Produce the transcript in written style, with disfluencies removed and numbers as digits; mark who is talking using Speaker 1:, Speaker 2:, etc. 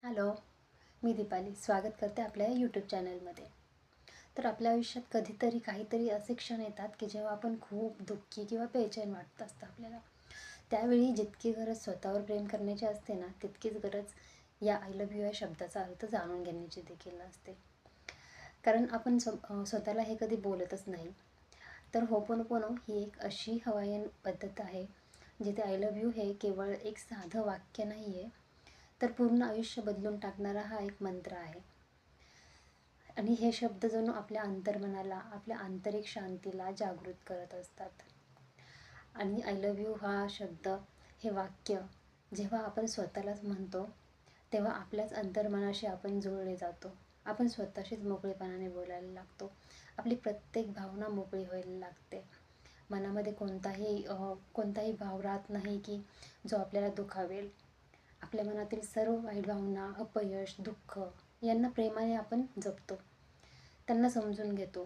Speaker 1: Hello, मी दीपाली स्वागत करते आपल्या यूट्यूब चॅनलमध्ये. तर आपल्या आयुष्यात कधीतरी काहीतरी असे क्षण येतात की जेव्हा आपण खूप दुःखी किंवा बेचैन वाटत असतं आपल्याला. त्यावेळी जितकी गरज स्वतःवर प्रेम करण्याची असते ना, तितकीच गरज या आय लव्ह यू या शब्दाचा अर्थ जाणून घेण्याची देखील असते. कारण आपण स्वतःला हे कधी बोलतच नाही. तर होपोनोपोनो ही एक अशी हवाईयन पद्धत आहे जिथे आय लव्ह यू हे केवळ एक साधं वाक्य नाही आहे, तर पूर्ण आयुष्य बदलून टाकणारा हा एक मंत्र आहे. आणि हे शब्द जणू आपल्या अंतर्मनाला, आपल्या आंतरिक शांतीला जागृत करत असतात. आणि आय लव्ह यू हा शब्द, हे वाक्य जेव्हा आपण स्वतःलाच म्हणतो, तेव्हा आपल्याच अंतर्मनाशी आपण जोडले जातो. आपण स्वतःशीच मोकळेपणाने बोलायला लागतो. आपली प्रत्येक भावना मोकळी व्हायला लागते. मनामध्ये कोणताही भाव राहत नाही की जो आपल्याला दुखावेल. आपल्या मनातील सर्व वाईट भावना, अपयश, दुःख यांना प्रेमाने आपण जपतो. त्यांना समजून घेतो.